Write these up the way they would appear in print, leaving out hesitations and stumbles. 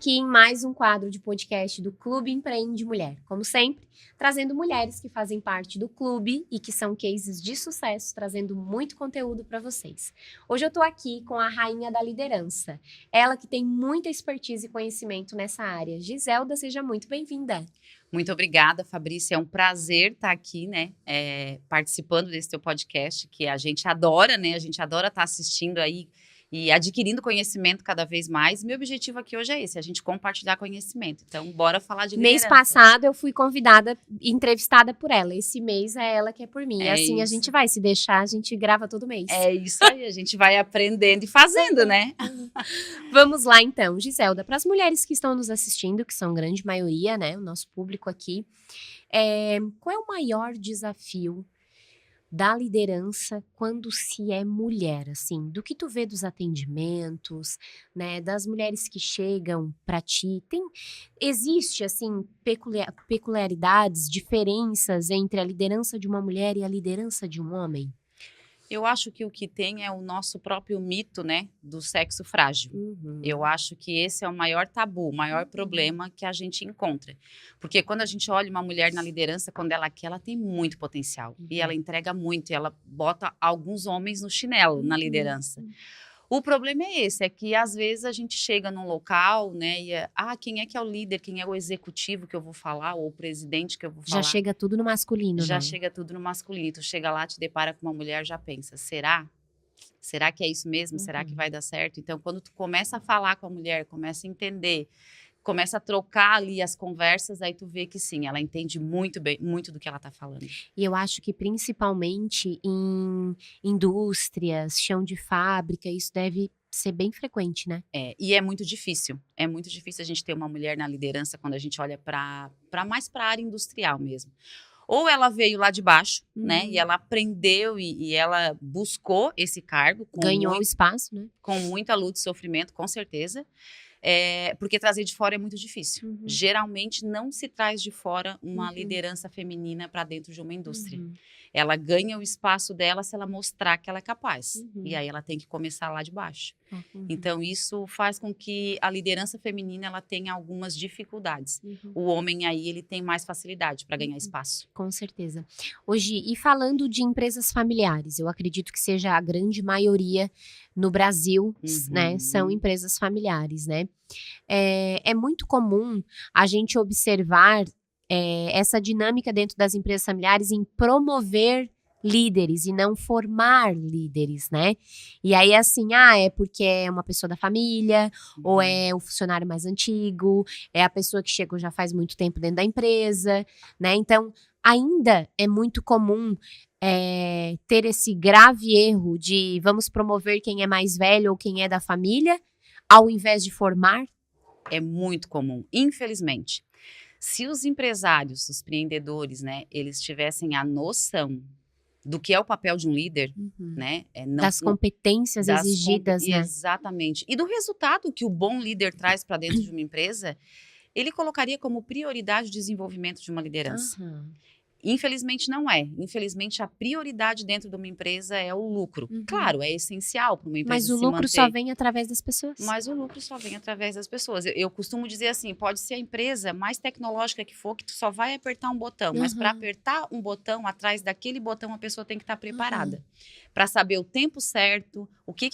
aqui em mais um quadro de podcast do Clube Empreende Mulher. Como sempre, trazendo mulheres que fazem parte do clube e que são cases de sucesso, trazendo muito conteúdo para vocês. Hoje eu tô aqui com a rainha da liderança, ela que tem muita expertise e conhecimento nessa área. Giselda, seja muito bem-vinda. Muito obrigada, Fabrícia. É um prazer estar aqui, né, participando desse teu podcast, que a gente adora, né? A gente adora estar assistindo aí e adquirindo conhecimento cada vez mais. Meu objetivo aqui hoje é esse, a gente compartilhar conhecimento. Então, bora falar de liderança. Mês passado eu fui convidada, entrevistada por ela. Esse mês é ela que é por mim. É assim isso. A gente vai, se deixar, a gente grava todo mês. É isso aí, a gente vai aprendendo e fazendo, né? Vamos lá então, Giselda, para as mulheres que estão nos assistindo, que são grande maioria, né, o nosso público aqui, qual é o maior desafio da liderança quando se é mulher, assim, do que tu vê dos atendimentos, né, das mulheres que chegam para ti, existe, assim, peculiaridades, diferenças entre a liderança de uma mulher e a liderança de um homem? Eu acho que o que tem é o nosso próprio mito, né, do sexo frágil. Eu acho que esse é o maior tabu, o maior problema que a gente encontra. Porque quando a gente olha uma mulher na liderança, quando ela quer, ela tem muito potencial. E ela entrega muito, e ela bota alguns homens no chinelo na liderança. O problema é esse, é que às vezes a gente chega num local, né, e quem é que é o líder, quem é o executivo que eu vou falar, ou o presidente que eu vou falar. Já chega tudo no masculino, Já né? chega tudo no masculino. Tu chega lá, te depara com uma mulher, já pensa, será? Será que é isso mesmo? Será que vai dar certo? Então, quando tu começa a falar com a mulher, começa a entender, começa a trocar ali as conversas, aí tu vê que sim, ela entende muito bem, muito do que ela tá falando. E eu acho que principalmente em indústrias, chão de fábrica, isso deve ser bem frequente, né? E é muito difícil a gente ter uma mulher na liderança quando a gente olha mais para a área industrial mesmo. Ou ela veio lá de baixo, né, e ela aprendeu e ela buscou esse cargo. Ganhou espaço, né? Com muita luta e sofrimento, com certeza. Porque trazer de fora é muito difícil. Geralmente não se traz de fora uma liderança feminina para dentro de uma indústria. Ela ganha o espaço dela se ela mostrar que ela é capaz. E aí ela tem que começar lá de baixo. Então isso faz com que a liderança feminina ela tenha algumas dificuldades. O homem aí ele tem mais facilidade para ganhar espaço. Com certeza. Hoje, e falando de empresas familiares, eu acredito que seja a grande maioria no Brasil, né, são empresas familiares, né? É muito comum a gente observar essa dinâmica dentro das empresas familiares em promover líderes e não formar líderes, né? E aí assim, é porque é uma pessoa da família, ou é o funcionário mais antigo, é a pessoa que chegou já faz muito tempo dentro da empresa, né? Então, ainda é muito comum ter esse grave erro de vamos promover quem é mais velho ou quem é da família, ao invés de formar. É muito comum, infelizmente. Se os empresários, os empreendedores, né, eles tivessem a noção do que é o papel de um líder, né? Das competências exigidas, né? Exatamente. E do resultado que o bom líder traz para dentro de uma empresa, ele colocaria como prioridade o desenvolvimento de uma liderança. Infelizmente não é. Infelizmente a prioridade dentro de uma empresa é o lucro. Claro, é essencial para uma empresa se manter. Mas o lucro só vem através das pessoas. Mas o lucro só vem através das pessoas. Eu costumo dizer assim, pode ser a empresa mais tecnológica que for, que tu só vai apertar um botão. Mas para apertar um botão, atrás daquele botão, a pessoa tem que estar preparada. Para saber o tempo certo, o que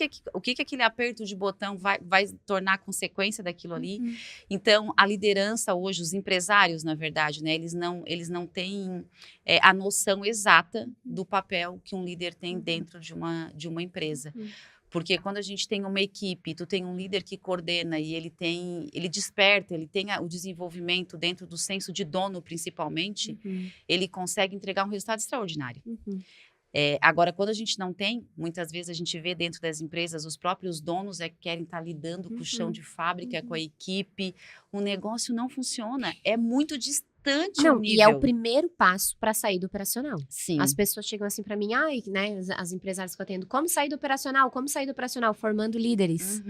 aquele aperto de botão vai tornar consequência daquilo ali. Então, a liderança hoje, os empresários, na verdade, né, eles não têm a noção exata do papel que um líder tem dentro de uma empresa. Porque quando a gente tem uma equipe, tu tem um líder que coordena e ele desperta, ele tem o desenvolvimento dentro do senso de dono, principalmente, ele consegue entregar um resultado extraordinário. Agora, quando a gente não tem, muitas vezes a gente vê dentro das empresas, os próprios donos que querem estar lidando com o chão de fábrica, com a equipe, o negócio não funciona, é muito distante o nível. E é o primeiro passo para sair do operacional. Sim. As pessoas chegam assim para mim, né, as empresárias que eu atendo, como sair do operacional? Como sair do operacional? Formando líderes.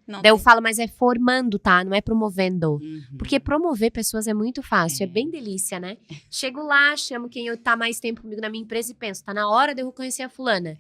Daí eu falo, mas é formando, tá? Não é promovendo. Porque promover pessoas é muito fácil, é bem delícia, né? Chego lá, chamo quem tá mais tempo comigo na minha empresa e penso, tá na hora de eu conhecer a fulana.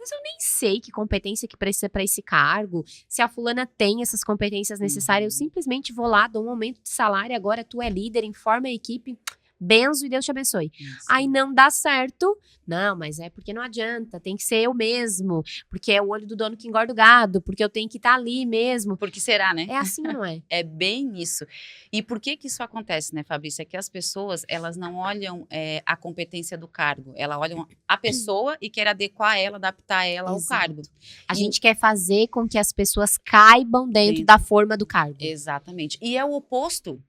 Mas eu nem sei que competência que precisa para esse cargo. Se a fulana tem essas competências necessárias, eu simplesmente vou lá, dou um aumento de salário, agora tu é líder, informa a equipe, benzo e Deus te abençoe. Isso. Aí não dá certo. Não, mas é porque não adianta, tem que ser eu mesmo, porque é o olho do dono que engorda o gado, porque eu tenho que estar ali mesmo. Porque será, né? É assim, não é? É bem isso. E por que isso acontece, né, Fabrícia? É que as pessoas, elas não olham a competência do cargo. Elas olham a pessoa e querem adequar ela, adaptar ela ao Exato. cargo. A gente quer fazer com que as pessoas caibam dentro da forma do cargo. Exatamente. E é o oposto.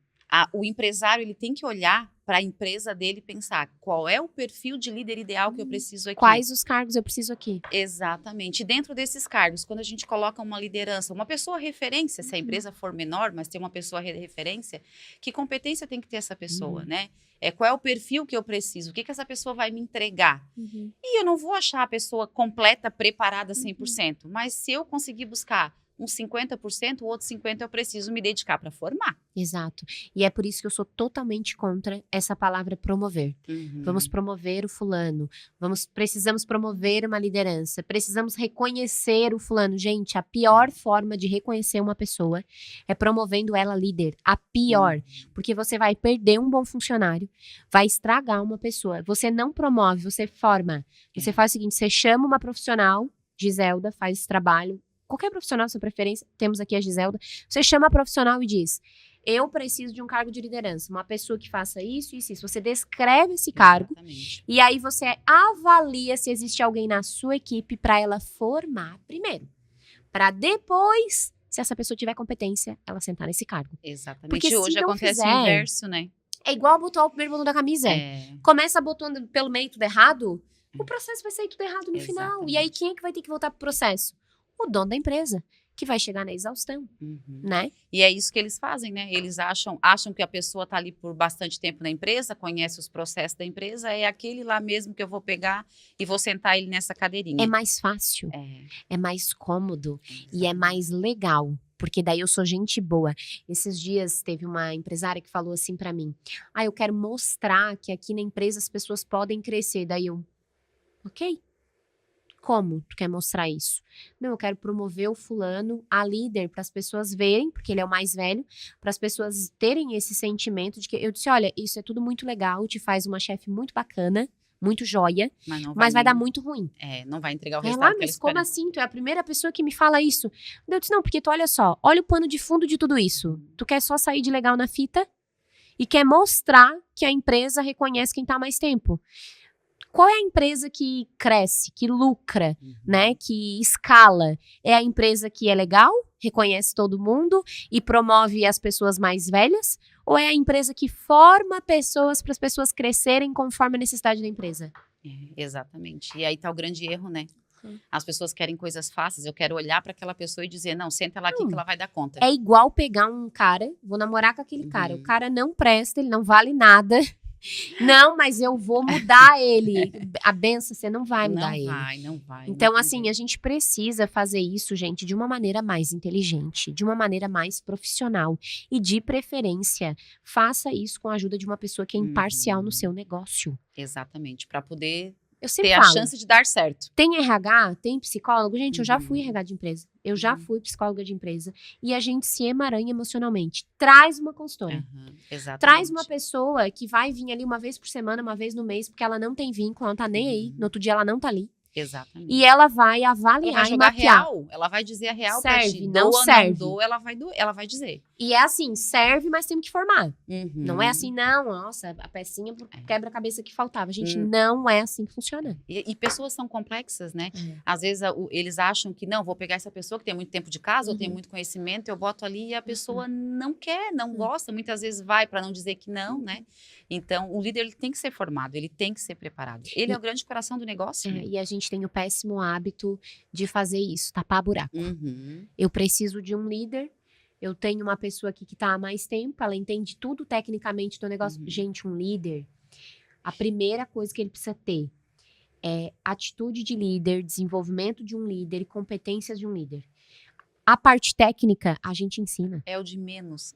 O empresário, ele tem que olhar para a empresa dele e pensar qual é o perfil de líder ideal que eu preciso aqui. Quais os cargos eu preciso aqui? Exatamente. E dentro desses cargos, quando a gente coloca uma liderança, uma pessoa referência, se a empresa for menor, mas tem uma pessoa referência, que competência tem que ter essa pessoa, né? Qual é o perfil que eu preciso? O que essa pessoa vai me entregar? E eu não vou achar a pessoa completa, preparada 100%, mas se eu conseguir buscar uns 50%, o outro 50% eu preciso me dedicar para formar. Exato. E é por isso que eu sou totalmente contra essa palavra promover. Vamos promover o fulano. Precisamos promover uma liderança. Precisamos reconhecer o fulano. Gente, a pior forma de reconhecer uma pessoa é promovendo ela líder. A pior. Porque você vai perder um bom funcionário, vai estragar uma pessoa. Você não promove, você forma. Você faz o seguinte, você chama uma profissional, Giselda, faz esse trabalho. Qualquer profissional, sua preferência, temos aqui a Giselda. Você chama a profissional e diz, eu preciso de um cargo de liderança, uma pessoa que faça isso, isso, isso. Você descreve esse cargo. Exatamente. E aí você avalia se existe alguém na sua equipe para ela formar primeiro. Para depois, se essa pessoa tiver competência, ela sentar nesse cargo. Exatamente. Porque hoje se não acontece fizer, o inverso, né? É igual botar o primeiro botão da camisa. Começa botando pelo meio tudo errado, o processo vai sair tudo errado no final. E aí quem é que vai ter que voltar pro processo? O dono da empresa, que vai chegar na exaustão, né? E é isso que eles fazem, né? Eles acham que a pessoa está ali por bastante tempo na empresa, conhece os processos da empresa, é aquele lá mesmo que eu vou pegar e vou sentar ele nessa cadeirinha. É mais fácil, é mais cômodo e é mais legal. Porque daí eu sou gente boa. Esses dias teve uma empresária que falou assim pra mim, eu quero mostrar que aqui na empresa as pessoas podem crescer. Daí eu, ok. Como tu quer mostrar isso? Não, eu quero promover o fulano a líder para as pessoas verem, porque ele é o mais velho, para as pessoas terem esse sentimento de que eu disse, olha, isso é tudo muito legal, te faz uma chefe muito bacana, muito joia, mas vai dar muito ruim. Não vai entregar o resultado. Mas como assim? Tu é a primeira pessoa que me fala isso. Eu disse, não, porque tu olha só, olha o pano de fundo de tudo isso. Tu quer só sair de legal na fita e quer mostrar que a empresa reconhece quem tá há mais tempo. Qual é a empresa que cresce, que lucra, né, que escala? É a empresa que é legal, reconhece todo mundo e promove as pessoas mais velhas? Ou é a empresa que forma pessoas para as pessoas crescerem conforme a necessidade da empresa? Exatamente. E aí tá o grande erro, né? As pessoas querem coisas fáceis. Eu quero olhar para aquela pessoa e dizer, não, senta lá aqui que ela vai dar conta. É igual pegar um cara, vou namorar com aquele cara. O cara não presta, ele não vale nada. Não, mas eu vou mudar ele. A benção, você não vai mudar ele. Não vai. Então, assim, a gente precisa fazer isso, gente, de uma maneira mais inteligente, de uma maneira mais profissional. E, de preferência, faça isso com a ajuda de uma pessoa que é imparcial no seu negócio. Exatamente, para poder ter a chance de dar certo. Tem RH, tem psicólogo. Gente, eu já fui RH de empresa. Eu já fui psicóloga de empresa. E a gente se emaranha emocionalmente. Traz uma consultora. Exatamente. Traz uma pessoa que vai vir ali uma vez por semana, uma vez no mês, porque ela não tem vínculo, ela não tá nem aí. No outro dia ela não tá ali. Exatamente. E ela vai avaliar, ela vai jogar e mapear. real. Ela vai dizer a real serve, pra ti. não serve. Não, ela vai dizer. E é assim, serve, mas temos que formar. Não é assim, não, nossa, a pecinha quebra-cabeça que faltava. Gente, não é assim que funciona. E pessoas são complexas, né? Às vezes eles acham que, não, vou pegar essa pessoa que tem muito tempo de casa, ou tem muito conhecimento, eu boto ali e a pessoa não quer, não gosta. Muitas vezes vai para não dizer que não, né? Então, o líder ele tem que ser formado, ele tem que ser preparado. Ele é o grande coração do negócio. Né? E a gente tem o péssimo hábito de fazer isso, tapar buraco. Eu preciso de um líder. Eu tenho uma pessoa aqui que está há mais tempo, ela entende tudo tecnicamente do negócio. Gente, um líder, a primeira coisa que ele precisa ter é atitude de líder, desenvolvimento de um líder e competências de um líder. A parte técnica, a gente ensina. É o de menos.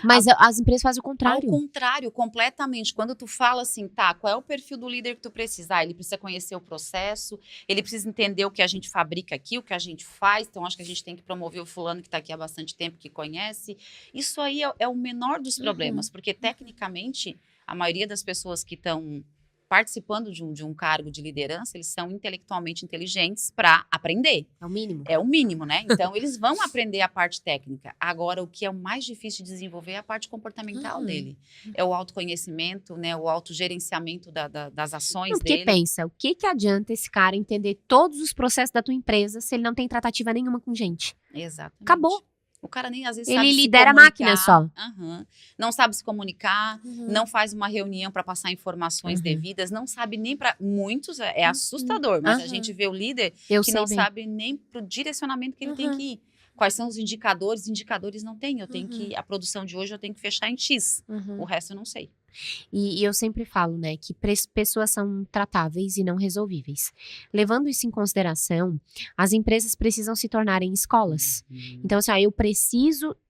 Mas as empresas fazem o contrário. Ao contrário, completamente. Quando tu fala assim, tá, qual é o perfil do líder que tu precisa? Ele precisa conhecer o processo, ele precisa entender o que a gente fabrica aqui, o que a gente faz. Então, acho que a gente tem que promover o fulano que está aqui há bastante tempo, que conhece. Isso aí é o menor dos problemas, porque tecnicamente, a maioria das pessoas que estão participando de um cargo de liderança, eles são intelectualmente inteligentes para aprender. É o mínimo. É o mínimo, né? Então, eles vão aprender a parte técnica. Agora, o que é o mais difícil de desenvolver é a parte comportamental dele. É o autoconhecimento, né? O autogerenciamento das ações porque dele. pensa, o que adianta esse cara entender todos os processos da tua empresa se ele não tem tratativa nenhuma com gente? Exatamente. Acabou. O cara nem às vezes Ele sabe se lidera a comunicar. máquina só. Não sabe se comunicar, não faz uma reunião para passar informações devidas, não sabe nem para muitos, é assustador, mas a gente vê o líder que não sabe nem para o direcionamento que ele tem que ir. Quais são os indicadores? Indicadores não tem. Eu tenho que, a produção de hoje eu tenho que fechar em X. O resto eu não sei. E eu sempre falo, né, que pessoas são tratáveis e não resolvíveis. Levando isso em consideração, as empresas precisam se tornarem escolas. Então, assim,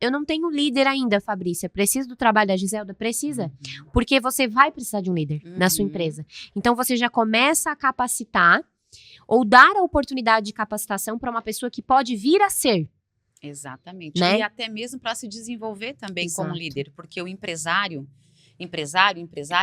eu não tenho líder ainda, Fabrícia, preciso do trabalho da Giselda? Precisa, porque você vai precisar de um líder na sua empresa. Então, você já começa a capacitar ou dar a oportunidade de capacitação para uma pessoa que pode vir a ser. Exatamente. Né? E até mesmo para se desenvolver também como líder, porque o empresária,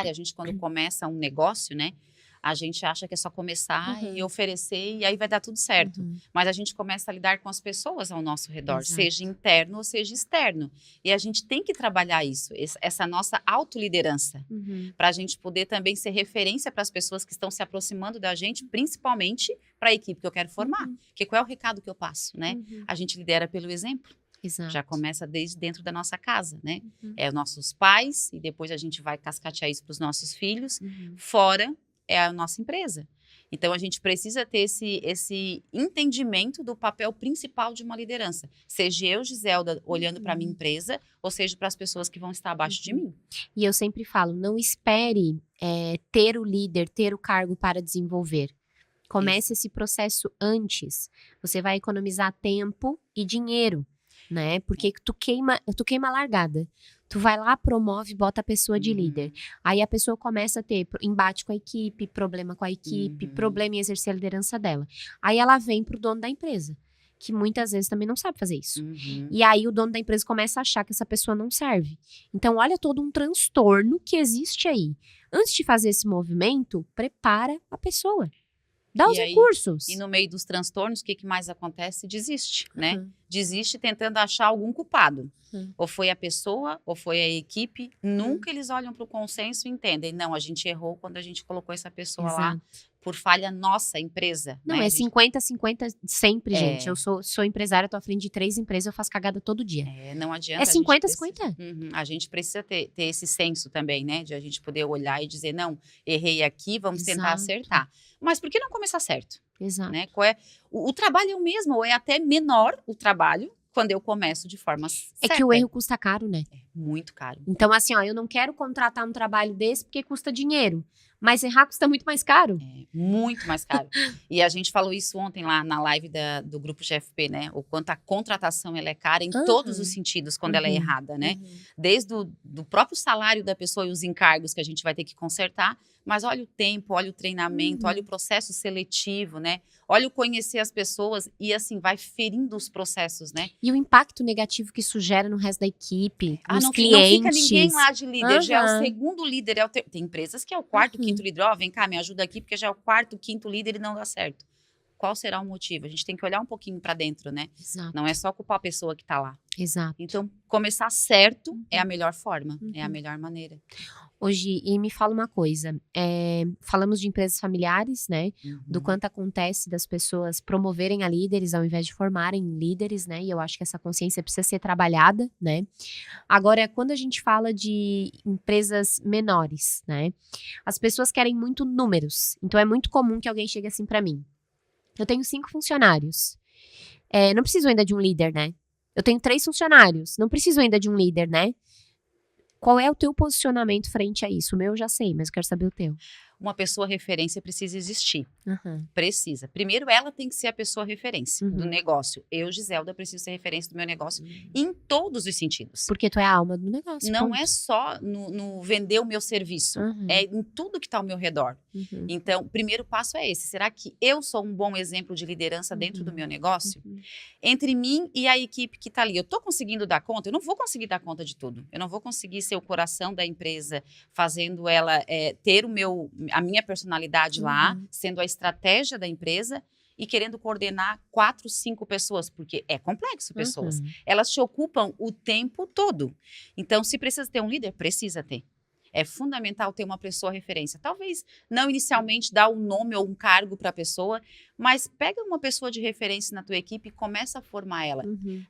a gente quando começa um negócio, né, a gente acha que é só começar e oferecer e aí vai dar tudo certo. Mas a gente começa a lidar com as pessoas ao nosso redor, seja interno ou seja externo. E a gente tem que trabalhar isso, essa nossa autoliderança, para a gente poder também ser referência para as pessoas que estão se aproximando da gente, principalmente para a equipe que eu quero formar. Porque qual é o recado que eu passo, né? A gente lidera pelo exemplo. Exato. Já começa desde dentro da nossa casa, né? É os nossos pais e depois a gente vai cascatear isso para os nossos filhos. Fora é a nossa empresa. Então, a gente precisa ter esse entendimento do papel principal de uma liderança. Seja eu, Giselda, olhando para a minha empresa, ou seja para as pessoas que vão estar abaixo de mim. E eu sempre falo, não espere ter o líder, ter o cargo para desenvolver. Comece esse processo antes. Você vai economizar tempo e dinheiro. Né? Porque tu queima a largada. Tu vai lá, promove, bota a pessoa de líder. Aí a pessoa começa a ter embate com a equipe, problema com a equipe, problema em exercer a liderança dela. Aí ela vem pro dono da empresa, que muitas vezes também não sabe fazer isso. E aí o dono da empresa começa a achar que essa pessoa não serve. Então olha todo um transtorno que existe aí. Antes de fazer esse movimento, prepara a pessoa. Dá os recursos. E no meio dos transtornos, o que mais acontece? Desiste, né? Desiste tentando achar algum culpado. Ou foi a pessoa, ou foi a equipe. Nunca eles olham para o consenso e entendem. Não, a gente errou quando a gente colocou essa pessoa lá por falha nossa, empresa. Não, né? é 50-50 sempre, gente. Eu sou empresária, tô à frente de 3 empresas, eu faço cagada todo dia. Não adianta. É 50-50. A gente precisa ter esse senso também, né? De a gente poder olhar e dizer, não, errei aqui, vamos tentar acertar. Mas por que não começar certo? Exato. Né? O trabalho é o mesmo, ou é até menor o trabalho, quando eu começo de forma certa. É que o erro custa caro, né? É muito caro. Então, assim, eu não quero contratar um trabalho desse porque custa dinheiro. Mas errar custa muito mais caro. Muito mais caro. E a gente falou isso ontem lá na live do grupo GFP, né? O quanto a contratação ela é cara em todos os sentidos quando ela é errada, né? Desde do próprio salário da pessoa e os encargos que a gente vai ter que consertar, mas olha o tempo, olha o treinamento, olha o processo seletivo, né? Olha o conhecer as pessoas e assim, vai ferindo os processos, né? E o impacto negativo que isso gera no resto da equipe, nos não clientes. Não fica ninguém lá de líder, já é o segundo líder. Tem empresas que é o quarto, quinto líder. Vem cá, me ajuda aqui, porque já é o quarto, quinto líder e não dá certo. Qual será o motivo? A gente tem que olhar um pouquinho para dentro, né? Exato. Não é só culpar a pessoa que tá lá. Exato. Então, começar certo é a melhor forma, é a melhor maneira. Hoje, e me fala uma coisa, falamos de empresas familiares, né? Do quanto acontece das pessoas promoverem a líderes ao invés de formarem líderes, né? E eu acho que essa consciência precisa ser trabalhada, né? Agora, quando a gente fala de empresas menores, né? As pessoas querem muito números. Então, é muito comum que alguém chegue assim pra mim. Eu tenho 5 funcionários. Não preciso ainda de um líder, né? Eu tenho 3 funcionários. Não preciso ainda de um líder, né? Qual é o teu posicionamento frente a isso? O meu eu já sei, mas eu quero saber o teu. uma pessoa referência precisa existir. Uhum. Precisa. Primeiro, ela tem que ser a pessoa referência do Uhum. negócio. Eu, Giselda, preciso ser referência do meu negócio em todos os sentidos. Porque tu é a alma do negócio. Não ponto. é só no vender o meu serviço, Uhum. é em tudo que está ao meu redor. Uhum. Então, o primeiro passo é esse. Será que eu sou um bom exemplo de liderança dentro do meu negócio? Entre mim e a equipe que está ali. Eu estou conseguindo dar conta? Eu não vou conseguir dar conta de tudo. Eu não vou conseguir ser o coração da empresa, fazendo ela ter a minha personalidade lá, sendo a estratégia da empresa e querendo coordenar 4, 5 pessoas, porque é complexo pessoas. Elas te ocupam o tempo todo. Então, se precisa ter um líder, precisa ter. É fundamental ter uma pessoa referência. Talvez não inicialmente dar um nome ou um cargo para a pessoa, mas pega uma pessoa de referência na tua equipe e começa a formar ela.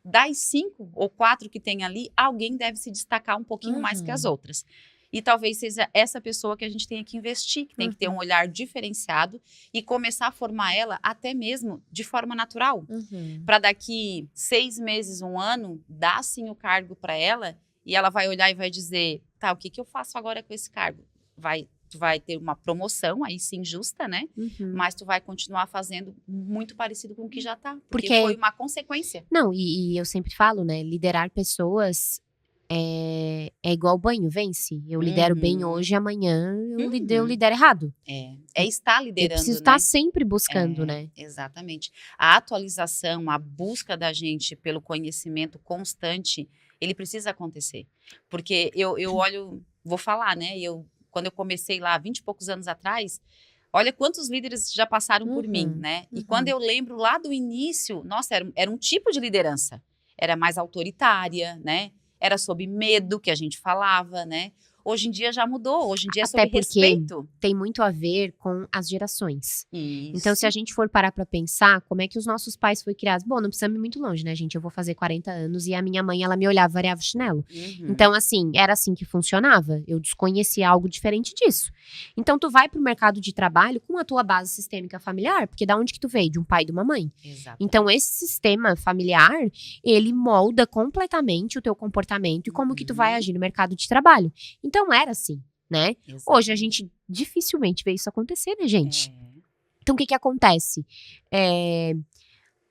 Das 5 ou 4 que tem ali, alguém deve se destacar um pouquinho mais que as outras. E talvez seja essa pessoa que a gente tenha que investir, que tem que ter um olhar diferenciado e começar a formar ela até mesmo de forma natural. Para daqui 6 meses, 1 ano, dar sim o cargo para ela e ela vai olhar e vai dizer, tá, o que eu faço agora com esse cargo? Tu vai ter uma promoção, aí sim, justa, né? Mas tu vai continuar fazendo muito parecido com o que já tá. Porque foi uma consequência. Não, e eu sempre falo, né? Liderar pessoas é igual banho, vence. Eu lidero bem hoje, amanhã eu lidero errado. É estar liderando, eu preciso estar sempre buscando, né? Exatamente. A atualização, a busca da gente pelo conhecimento constante, ele precisa acontecer. Porque eu olho, vou falar, né? Quando eu comecei lá, 20 e poucos anos atrás, olha quantos líderes já passaram por mim, né? E quando eu lembro lá do início, nossa, era um tipo de liderança. Era mais autoritária, né? Era sobre medo que a gente falava, né? Hoje em dia já mudou, hoje em dia é sobre respeito. Tem muito a ver com as gerações. Isso. Então, se a gente for parar pra pensar, como é que os nossos pais foram criados? Bom, não precisa ir muito longe, né, gente? Eu vou fazer 40 anos e a minha mãe, ela me olhava, variava o chinelo. Então, assim, era assim que funcionava. Eu desconhecia algo diferente disso. Então, tu vai pro mercado de trabalho com a tua base sistêmica familiar, porque da onde que tu veio? De um pai e de uma mãe. Exatamente. Então, esse sistema familiar, ele molda completamente o teu comportamento e como que tu vai agir no mercado de trabalho. Então, era assim, né? Exatamente. Hoje, a gente dificilmente vê isso acontecer, né, gente? Então, o que acontece?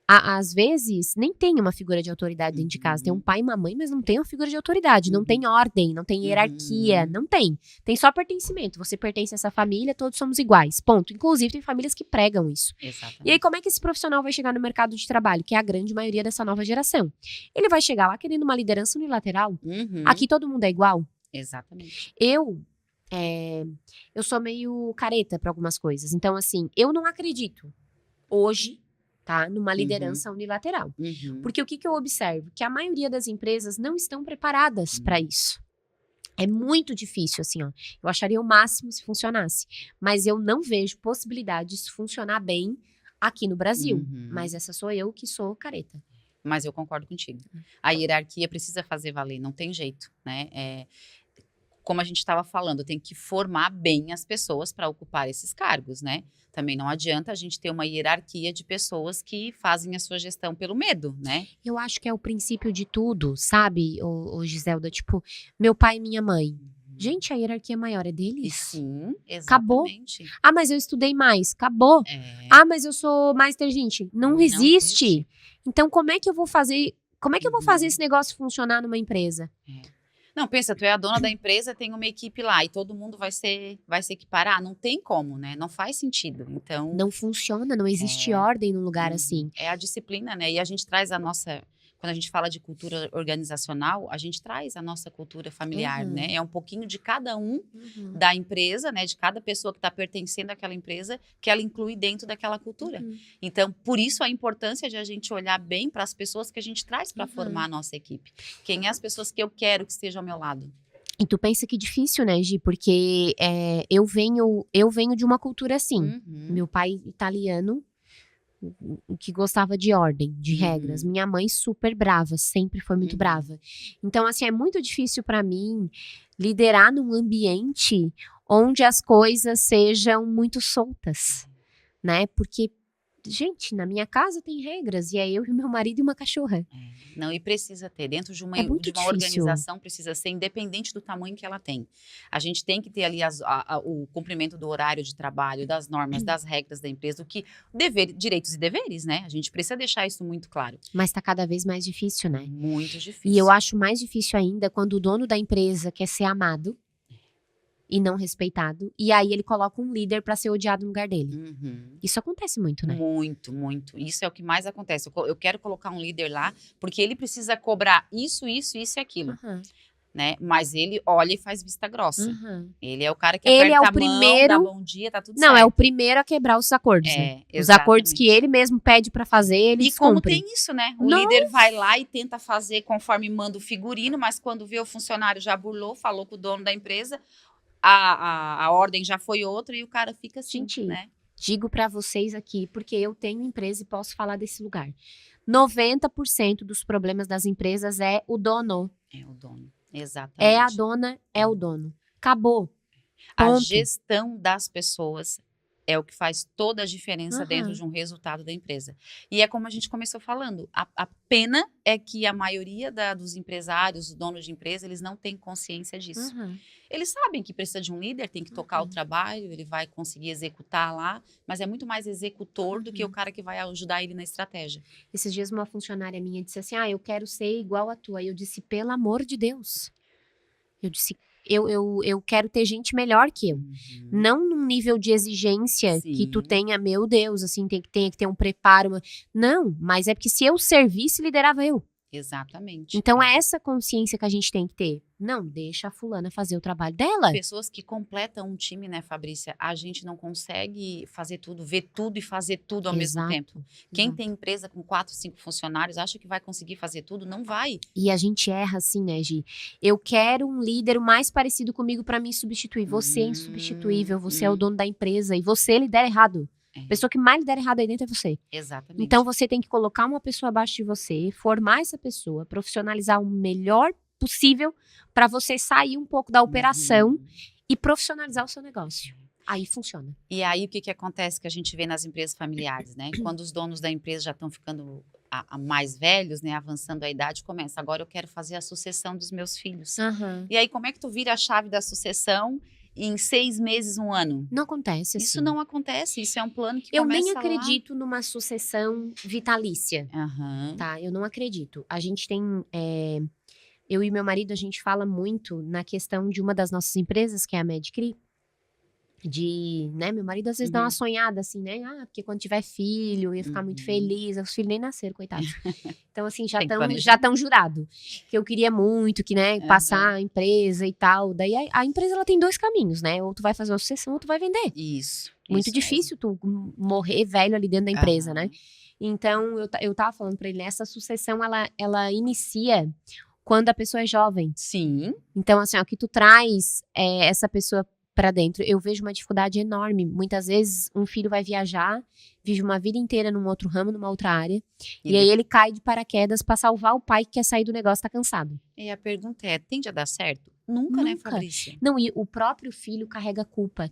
Às vezes, nem tem uma figura de autoridade dentro de casa. Tem um pai e uma mãe, mas não tem uma figura de autoridade. Não tem ordem, não tem hierarquia, não tem. Tem só pertencimento. Você pertence a essa família, todos somos iguais. Ponto. Inclusive, tem famílias que pregam isso. Exatamente. E aí, como é que esse profissional vai chegar no mercado de trabalho, que é a grande maioria dessa nova geração? Ele vai chegar lá querendo uma liderança unilateral. Aqui todo mundo é igual. Exatamente. Eu sou meio careta para algumas coisas. Então, assim, eu não acredito hoje, tá, numa liderança unilateral. Porque o que eu observo? Que a maioria das empresas não estão preparadas para isso. É muito difícil, assim, ó. Eu acharia o máximo se funcionasse. Mas eu não vejo possibilidade disso funcionar bem aqui no Brasil. Mas essa sou eu que sou careta. Mas eu concordo contigo. A hierarquia precisa fazer valer, não tem jeito, né? Como a gente estava falando, tem que formar bem as pessoas para ocupar esses cargos, né? Também não adianta a gente ter uma hierarquia de pessoas que fazem a sua gestão pelo medo, né? Eu acho que é o princípio de tudo, sabe, ô Giselda? Tipo, meu pai e minha mãe. Gente, a hierarquia maior é deles. Sim, Acabou. exatamente. Ah, mas eu estudei mais. Acabou. Ah, mas eu sou mais inteligente. Não existe. Então, como é que eu vou fazer? Como é que eu vou fazer esse negócio funcionar numa empresa? Não, pensa, tu é a dona da empresa, tem uma equipe lá e todo mundo vai se equiparar. Não tem como, né? Não faz sentido. Então, não funciona, não existe ordem num lugar assim. É a disciplina, né? E a gente traz a nossa... Quando a gente fala de cultura organizacional, a gente traz a nossa cultura familiar, né? É um pouquinho de cada da empresa, né? De cada pessoa que está pertencendo àquela empresa, que ela inclui dentro daquela cultura. Então, por isso a importância de a gente olhar bem para as pessoas que a gente traz para formar a nossa equipe. Quem é as pessoas que eu quero que estejam ao meu lado? E tu pensa que difícil, né, Gi? Porque eu venho de uma cultura assim. Meu pai italiano, que gostava de ordem, de regras. Minha mãe super brava, sempre foi muito brava. Então, assim, é muito difícil pra mim liderar num ambiente onde as coisas sejam muito soltas, né? Porque Gente, na minha casa tem regras, e é eu e meu marido e uma cachorra. Não, e precisa ter. Dentro de uma, É muito de uma difícil. organização, precisa ser independente do tamanho que ela tem. A gente tem que ter ali o cumprimento do horário de trabalho, das normas, das regras da empresa, direitos e deveres, né? A gente precisa deixar isso muito claro. Mas tá cada vez mais difícil, né? Muito difícil. E eu acho mais difícil ainda quando o dono da empresa quer ser amado e não respeitado, e aí ele coloca um líder pra ser odiado no lugar dele. Isso acontece muito, né? Muito, muito. Isso é o que mais acontece. Eu quero colocar um líder lá, porque ele precisa cobrar isso e aquilo. Né? Mas ele olha e faz vista grossa. Ele é o cara que Ele aperta é o primeiro... a mão, dá bom dia, tá tudo Não, certo. é o primeiro a quebrar os acordos, né? Os acordos que ele mesmo pede pra fazer, ele descumpre. Como tem isso, né? O líder vai lá e tenta fazer conforme manda o figurino, mas quando vê o funcionário já burlou, falou com o dono da empresa, a ordem já foi outra e o cara fica assim, gente, né? Digo pra vocês aqui, porque eu tenho empresa e posso falar desse lugar. 90% dos problemas das empresas é o dono. É o dono, exatamente. É a dona, é o dono. Acabou. Ponto. A gestão das pessoas é o que faz toda a diferença dentro de um resultado da empresa. E é como a gente começou falando, a pena é que a maioria dos empresários, os donos de empresa, eles não têm consciência disso. Eles sabem que precisa de um líder, tem que tocar o trabalho, ele vai conseguir executar lá, mas é muito mais executor do que o cara que vai ajudar ele na estratégia. Esses dias uma funcionária minha disse assim, eu quero ser igual a tua. E eu disse, pelo amor de Deus. Eu disse, eu quero ter gente melhor que eu. Não num nível de exigência que tu tenha, meu Deus, assim, tem que ter um preparo. Não, mas é porque se eu servisse, liderava eu. Exatamente. Então é essa consciência que a gente tem que ter. Não, deixa a fulana fazer o trabalho dela. Pessoas que completam um time, né, Fabrícia? A gente não consegue fazer tudo, ver tudo e fazer tudo ao mesmo tempo. Quem tem empresa com 4, 5 funcionários, acha que vai conseguir fazer tudo? Não vai. E a gente erra assim, né, Gi? Eu quero um líder o mais parecido comigo pra me substituir. Você é insubstituível, você é o dono da empresa e você lidera errado. A pessoa que mais lidera errado aí dentro é você. Exatamente. Então você tem que colocar uma pessoa abaixo de você, formar essa pessoa, profissionalizar o melhor possível para você sair um pouco da operação e profissionalizar o seu negócio. Aí funciona. E aí o que acontece que a gente vê nas empresas familiares, né? Quando os donos da empresa já estão ficando mais velhos, né? Avançando a idade, começa. Agora eu quero fazer a sucessão dos meus filhos. E aí como é que tu vira a chave da sucessão em 6 meses, 1 ano? Não acontece assim. Isso não acontece, isso é um plano que eu começa nem acredito numa sucessão vitalícia, tá? Eu não acredito. A gente tem, eu e meu marido, a gente fala muito na questão de uma das nossas empresas, que é a Medcri, né, meu marido às vezes dá uma sonhada assim, né, porque quando tiver filho, eu ia ficar muito feliz, os filhos nem nasceram, coitados. Então assim, já tão jurado, que eu queria muito, que, né, passar a empresa e tal, daí a empresa, ela tem 2 caminhos, né, ou tu vai fazer uma sucessão, ou tu vai vender. Isso. Muito difícil tu morrer velho ali dentro da empresa, né. Então, eu tava falando pra ele, essa sucessão, ela inicia quando a pessoa é jovem. Sim. Então, assim, o que tu traz essa pessoa pra dentro. Eu vejo uma dificuldade enorme. Muitas vezes, um filho vai viajar, vive uma vida inteira num outro ramo, numa outra área, e aí ele cai de paraquedas pra salvar o pai que quer sair do negócio, tá cansado. E a pergunta é, tende a dar certo? Nunca, né, Fabrícia? Não, e o próprio filho carrega culpa.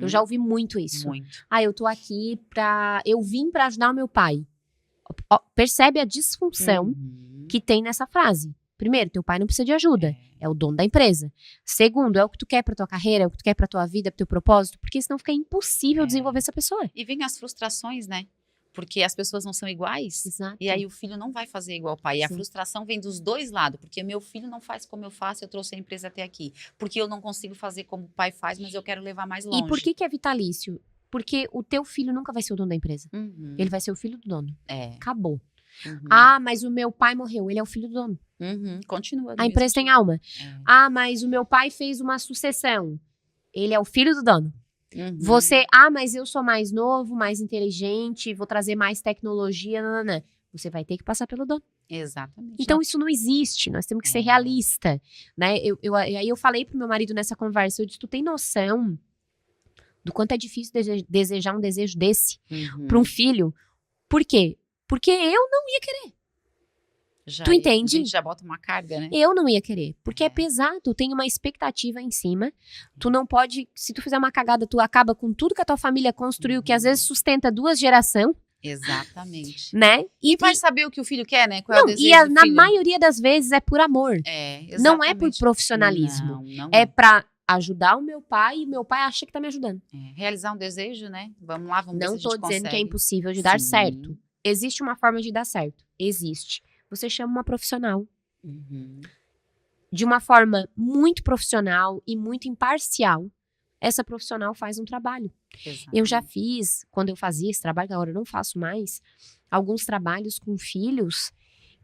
Eu já ouvi muito isso. Eu tô aqui eu vim pra ajudar o meu pai. Percebe a disfunção que tem nessa frase. Primeiro, teu pai não precisa de ajuda. É o dono da empresa. Segundo, é o que tu quer pra tua carreira, é o que tu quer pra tua vida, pro teu propósito, porque senão fica impossível desenvolver essa pessoa. E vem as frustrações, né? Porque as pessoas não são iguais. Exato. E aí o filho não vai fazer igual o pai. E a frustração vem dos 2 lados. Porque meu filho não faz como eu faço, eu trouxe a empresa até aqui. Porque eu não consigo fazer como o pai faz, mas eu quero levar mais longe. E por que é vitalício? Porque o teu filho nunca vai ser o dono da empresa. Ele vai ser o filho do dono. Acabou. Mas o meu pai morreu, ele é o filho do dono. Continua. A empresa tem alma. Mas o meu pai fez uma sucessão. Ele é o filho do dono. Você, mas eu sou mais novo, mais inteligente, vou trazer mais tecnologia, nananã. Você vai ter que passar pelo dono. Exatamente. Então isso não existe, nós temos que ser realista, né? Aí eu falei pro meu marido nessa conversa, eu disse, tu tem noção do quanto é difícil desejar um desejo desse pra um filho? Por quê? Porque eu não ia querer. Tu entende? A gente já bota uma carga, né? Eu não ia querer, porque é pesado, tem uma expectativa em cima, tu não pode, se tu fizer uma cagada, tu acaba com tudo que a tua família construiu, que às vezes sustenta 2 gerações. Exatamente. Né? E vai saber o que o filho quer, né? Qual é o desejo do na filho? maioria das vezes é por amor. Exatamente. Não é por profissionalismo. Não é pra ajudar o meu pai e meu pai acha que tá me ajudando. Realizar um desejo, né? Vamos lá, vamos ver se a gente Não tô dizendo que é consegue. impossível de dar certo. Existe uma forma de dar certo. Existe. Você chama uma profissional. De uma forma muito profissional e muito imparcial. Essa profissional faz um trabalho. Exatamente. Eu já fiz, quando eu fazia esse trabalho, que agora eu não faço mais, alguns trabalhos com filhos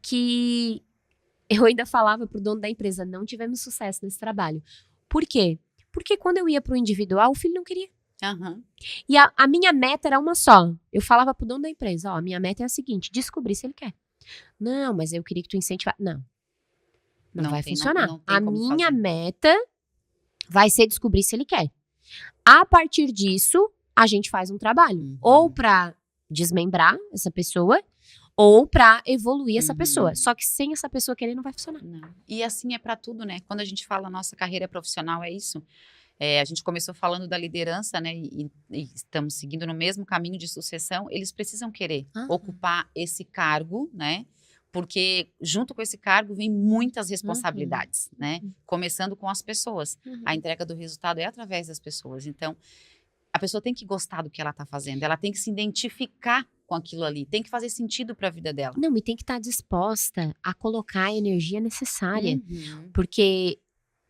que eu ainda falava pro dono da empresa, não tivemos sucesso nesse trabalho. Por quê? Porque quando eu ia pro individual, o filho não queria. E a minha meta era uma só. Eu falava pro dono da empresa, a minha meta é a seguinte, descobrir se ele quer. Não, mas eu queria que tu incentivasse. Não vai funcionar. A minha meta vai ser descobrir se ele quer. A partir disso, a gente faz um trabalho. Ou pra desmembrar essa pessoa, ou pra evoluir essa pessoa. Só que sem essa pessoa querer, não vai funcionar. Não. E assim é pra tudo, né? Quando a gente fala nossa carreira profissional, é isso. A gente começou falando da liderança, né? E estamos seguindo no mesmo caminho de sucessão. Eles precisam querer ocupar esse cargo, né? Porque junto com esse cargo vem muitas responsabilidades, né? Começando com as pessoas. A entrega do resultado é através das pessoas. Então, a pessoa tem que gostar do que ela está fazendo. Ela tem que se identificar com aquilo ali. Tem que fazer sentido para a vida dela. Não, e tem que estar disposta a colocar a energia necessária. Porque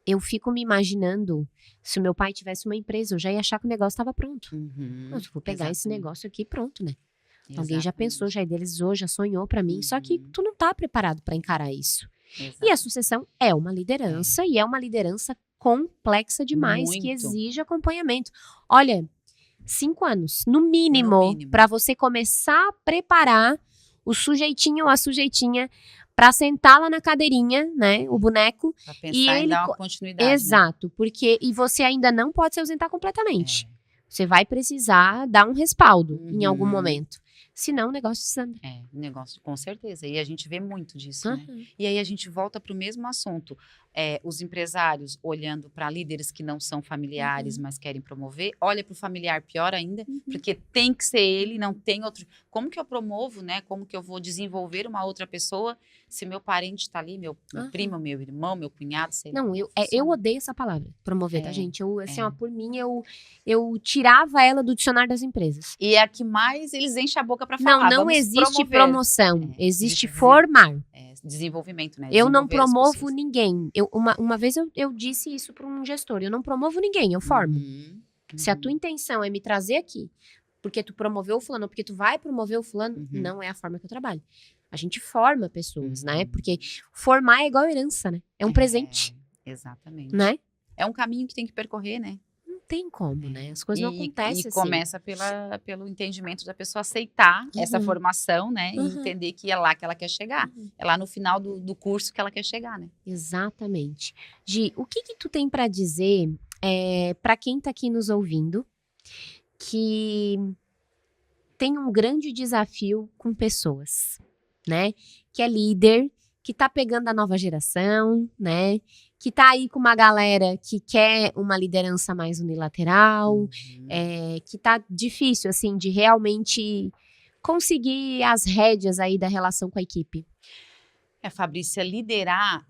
eu fico me imaginando, se o meu pai tivesse uma empresa, eu já ia achar que o negócio estava pronto. Eu vou pegar esse negócio aqui pronto, né? Alguém já pensou, já idealizou, já sonhou pra mim, só que tu não tá preparado pra encarar isso. E a sucessão é uma liderança, e é uma liderança complexa demais, que exige acompanhamento. Olha, 5 anos, no mínimo, pra você começar a preparar o sujeitinho ou a sujeitinha pra sentar lá na cadeirinha, né, o boneco. Pra pensar em dar uma continuidade. Exato, porque, e você ainda não pode se ausentar completamente. Você vai precisar dar um respaldo em algum momento. Senão o negócio desanda. Negócio, com certeza. E a gente vê muito disso, né? E aí a gente volta para o mesmo assunto. Os empresários olhando para líderes que não são familiares, mas querem promover. Olha para o familiar, pior ainda, porque tem que ser ele, não tem outro. Como que eu promovo, né? Como que eu vou desenvolver uma outra pessoa se meu parente está ali, meu primo, meu irmão, meu cunhado, sei lá. Não, eu odeio essa palavra, promover, tá, gente? Assim, ó, por mim, eu tirava ela do dicionário das empresas. E é a que mais eles enchem a boca para falar. Não existe promoção, existe formar. Desenvolvimento, né? Eu não promovo ninguém. Uma vez eu disse isso para um gestor, eu não promovo ninguém, eu formo. Se a tua intenção é me trazer aqui, porque tu promoveu o fulano, ou porque tu vai promover o fulano, não é a forma que eu trabalho. A gente forma pessoas, né? Porque formar é igual herança, né? É um presente. Exatamente. Né? É um caminho que tem que percorrer, né? Não tem como, né? As coisas não acontecem assim. E começa pelo entendimento da pessoa aceitar essa formação, né? E entender que é lá que ela quer chegar. É lá no final do curso que ela quer chegar, né? Exatamente. Gi, o que tu tem pra dizer pra quem tá aqui nos ouvindo que tem um grande desafio com pessoas, né? Que é líder, que tá pegando a nova geração, né? Que tá aí com uma galera que quer uma liderança mais unilateral, que tá difícil, assim, de realmente conseguir as rédeas aí da relação com a equipe. Fabrícia, liderar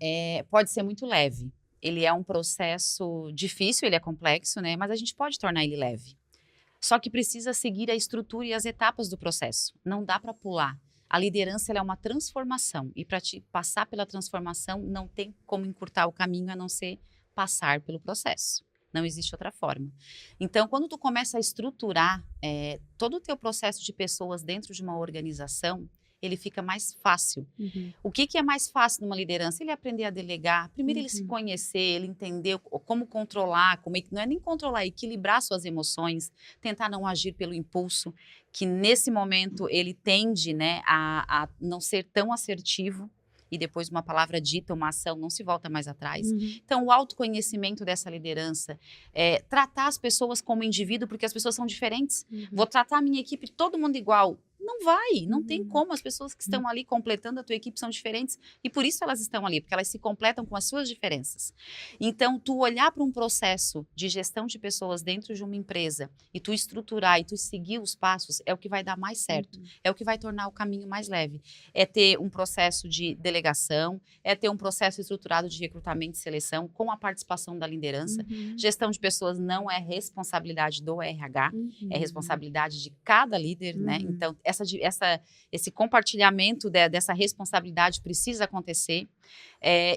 pode ser muito leve. Ele é um processo difícil, ele é complexo, né? Mas a gente pode tornar ele leve. Só que precisa seguir a estrutura e as etapas do processo. Não dá para pular. A liderança ela é uma transformação e para te passar pela transformação não tem como encurtar o caminho a não ser passar pelo processo. Não existe outra forma. Então, quando tu começa a estruturar todo o teu processo de pessoas dentro de uma organização, ele fica mais fácil. O que é mais fácil numa liderança? Ele aprender a delegar. Primeiro ele se conhecer, ele entender como controlar, não é nem controlar, equilibrar suas emoções, tentar não agir pelo impulso, que nesse momento ele tende, né, a não ser tão assertivo e depois uma palavra dita, uma ação, não se volta mais atrás. Então, o autoconhecimento dessa liderança, tratar as pessoas como indivíduo, porque as pessoas são diferentes. Vou tratar a minha equipe todo mundo igual. Não tem como. As pessoas que estão ali completando a tua equipe são diferentes e por isso elas estão ali, porque elas se completam com as suas diferenças. Então, tu olhar para um processo de gestão de pessoas dentro de uma empresa e tu estruturar e tu seguir os passos é o que vai dar mais certo, é o que vai tornar o caminho mais leve. É ter um processo de delegação, é ter um processo estruturado de recrutamento e seleção com a participação da liderança. Gestão de pessoas não é responsabilidade do RH, é responsabilidade de cada líder, né? Então, esse compartilhamento dessa responsabilidade precisa acontecer.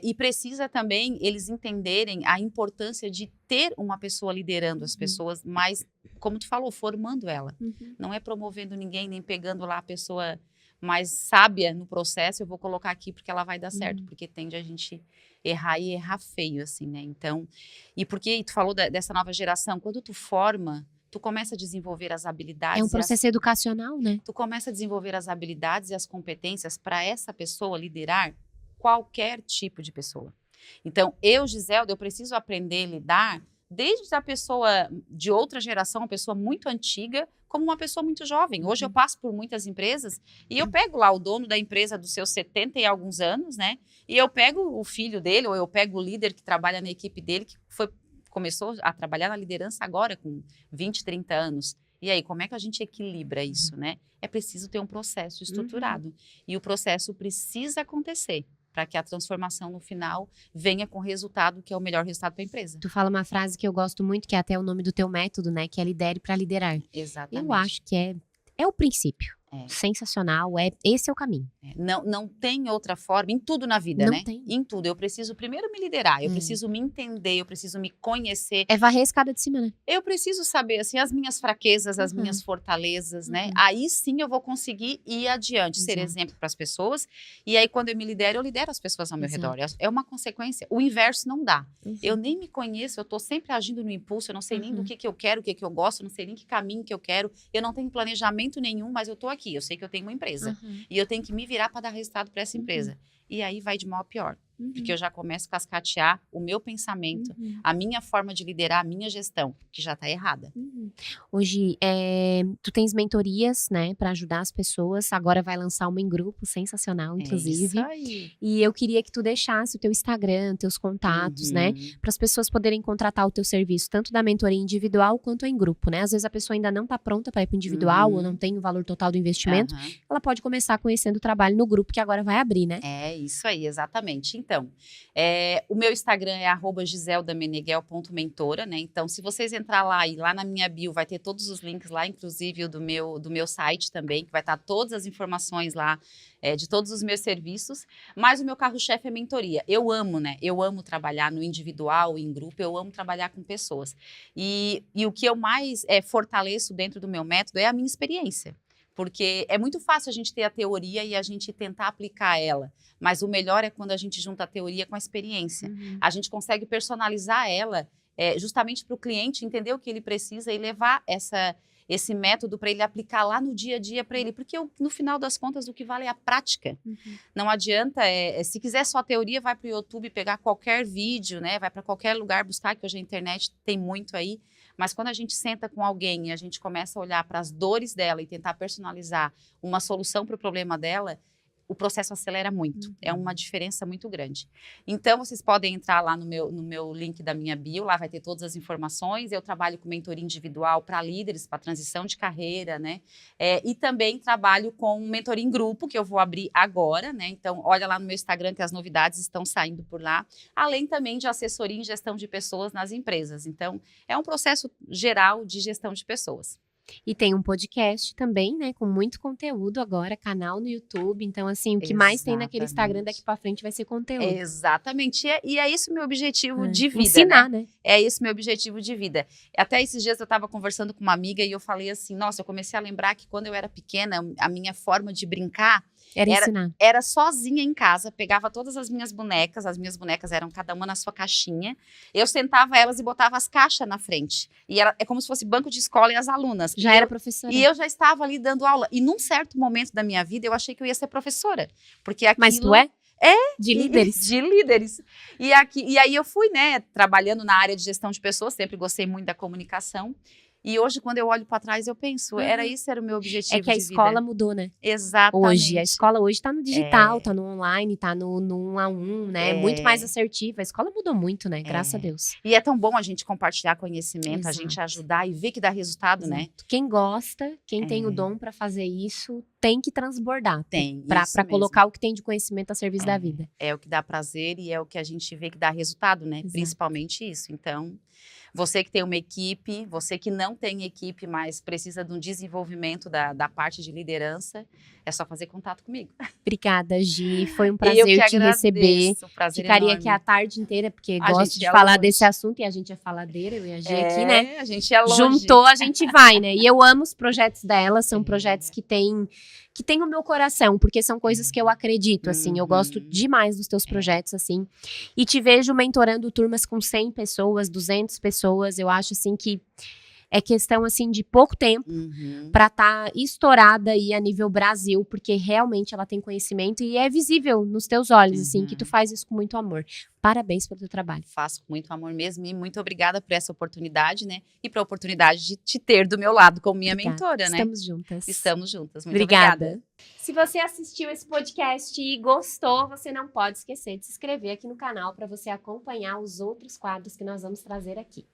E precisa também eles entenderem a importância de ter uma pessoa liderando as pessoas, mas, como tu falou, formando ela. Não é promovendo ninguém, nem pegando lá a pessoa mais sábia no processo, eu vou colocar aqui porque ela vai dar certo, porque tende a gente errar e errar feio, assim, né? Então, e porque tu falou dessa nova geração, quando tu forma, tu começa a desenvolver as habilidades. É um processo educacional, né? Tu começa a desenvolver as habilidades e as competências para essa pessoa liderar qualquer tipo de pessoa. Então, Giselda, eu preciso aprender a lidar desde a pessoa de outra geração, uma pessoa muito antiga, como uma pessoa muito jovem. Hoje eu passo por muitas empresas e eu pego lá o dono da empresa dos seus 70 e alguns anos, né? E eu pego o filho dele, ou eu pego o líder que trabalha na equipe dele, que começou a trabalhar na liderança agora com 20, 30 anos. E aí, como é que a gente equilibra isso, né? É preciso ter um processo estruturado. E o processo precisa acontecer para que a transformação no final venha com o resultado que é o melhor resultado para a empresa. Tu fala uma frase que eu gosto muito, que é até o nome do teu método, né? Que é lidere para liderar. Exatamente. Eu acho que é o princípio. Sensacional, esse é o caminho. Não tem outra forma, em tudo na vida, não né? Tem. Em tudo. Eu preciso primeiro me liderar, eu preciso me entender, eu preciso me conhecer. É varrer a escada de cima, né? Eu preciso saber, assim, as minhas fraquezas, as minhas fortalezas, né? Aí sim eu vou conseguir ir adiante, ser exemplo para as pessoas. E aí quando eu me lidero, eu lidero as pessoas ao meu redor. É uma consequência. O inverso não dá. Eu nem me conheço, eu tô sempre agindo no impulso, eu não sei nem do que eu quero, o que eu gosto, eu não sei nem que caminho que eu quero, eu não tenho planejamento nenhum, mas eu tô aqui. Eu sei que eu tenho uma empresa e eu tenho que me virar para dar resultado para essa empresa. E aí vai de mal a pior. Porque eu já começo a cascatear o meu pensamento, a minha forma de liderar, a minha gestão, que já está errada. Hoje, tu tens mentorias, né, para ajudar as pessoas. Agora vai lançar uma em grupo, sensacional, inclusive. Isso aí. E eu queria que tu deixasse o teu Instagram, teus contatos, né, para as pessoas poderem contratar o teu serviço, tanto da mentoria individual quanto em grupo, né? Às vezes a pessoa ainda não está pronta para ir para o individual ou não tem o valor total do investimento. Ela pode começar conhecendo o trabalho no grupo que agora vai abrir, né? É isso aí, exatamente. Então, o meu Instagram é @giseldameneguel.mentora, né? Então, se vocês entrar lá e lá na minha bio vai ter todos os links lá, inclusive o do meu site também, que vai estar todas as informações lá de todos os meus serviços. Mas o meu carro-chefe é mentoria. Eu amo, né? Eu amo trabalhar no individual, em grupo, eu amo trabalhar com pessoas. E o que eu mais fortaleço dentro do meu método é a minha experiência. Porque é muito fácil a gente ter a teoria e a gente tentar aplicar ela. Mas o melhor é quando a gente junta a teoria com a experiência. A gente consegue personalizar ela justamente para o cliente entender o que ele precisa e levar esse método para ele aplicar lá no dia a dia para ele. Porque no final das contas o que vale é a prática. Não adianta, se quiser só a teoria, vai para o YouTube pegar qualquer vídeo, né? Vai para qualquer lugar buscar, que hoje a internet tem muito aí. Mas quando a gente senta com alguém e a gente começa a olhar para as dores dela e tentar personalizar uma solução para o problema dela, o processo acelera muito. É uma diferença muito grande. Então, vocês podem entrar lá no meu link da minha bio, lá vai ter todas as informações. Eu trabalho com mentoria individual para líderes, para transição de carreira, né? E também trabalho com mentoria em grupo, que eu vou abrir agora, né? Então, olha lá no meu Instagram que as novidades estão saindo por lá. Além também de assessoria em gestão de pessoas nas empresas. Então, é um processo geral de gestão de pessoas. E tem um podcast também, né, com muito conteúdo agora, canal no YouTube. Então, assim, o que mais tem naquele Instagram daqui pra frente vai ser conteúdo. Exatamente. E é isso meu objetivo de vida, ensinar, né? É esse meu objetivo de vida. Até esses dias eu estava conversando com uma amiga e eu falei assim, nossa, eu comecei a lembrar que quando eu era pequena, a minha forma de brincar era sozinha em casa, pegava todas as minhas bonecas eram cada uma na sua caixinha, eu sentava elas e botava as caixas na frente. E é como se fosse banco de escola e as alunas. Já era professora. E eu já estava ali dando aula. E num certo momento da minha vida, eu achei que eu ia ser professora. Porque aquilo... Mas tu é? De líderes. De líderes. E aí eu fui, né, trabalhando na área de gestão de pessoas, sempre gostei muito da comunicação. E hoje, quando eu olho para trás, eu penso, era o meu objetivo É que a de escola vida. mudou, né? Exatamente. Hoje, a escola hoje tá no digital, tá no online, tá no 1-a-1, né? Muito mais assertiva. A escola mudou muito, né? Graças a Deus. E é tão bom a gente compartilhar conhecimento, a gente Exato. ajudar e ver que dá resultado, né? Quem gosta, quem tem o dom para fazer isso, tem que transbordar. Tem, Para colocar o que tem de conhecimento a serviço da vida. É o que dá prazer e é o que a gente vê que dá resultado, né? Exato. Principalmente isso. Então, você que tem uma equipe, você que não tem equipe, mas precisa de um desenvolvimento da parte de liderança, é só fazer contato comigo. Obrigada, Gi. Foi um prazer te receber. Ficaria aqui a tarde inteira, porque gosto de falar desse assunto. E a gente é faladeira, eu e a Gi aqui, né? A gente é longe. Juntou, a gente vai, né? E eu amo os projetos dela, são projetos que têm o meu coração, porque são coisas que eu acredito, assim. Eu gosto demais dos teus projetos, assim. E te vejo mentorando turmas com 100 pessoas, 200 pessoas. Eu acho, assim, que é questão, assim, de pouco tempo para estar estourada aí a nível Brasil, porque realmente ela tem conhecimento e é visível nos teus olhos, assim, que tu faz isso com muito amor. Parabéns pelo teu trabalho. Faço com muito amor mesmo e muito obrigada por essa oportunidade, né? E pela oportunidade de te ter do meu lado como minha mentora, né? Estamos juntas. Estamos juntas. Muito obrigada. Se você assistiu esse podcast e gostou, você não pode esquecer de se inscrever aqui no canal para você acompanhar os outros quadros que nós vamos trazer aqui.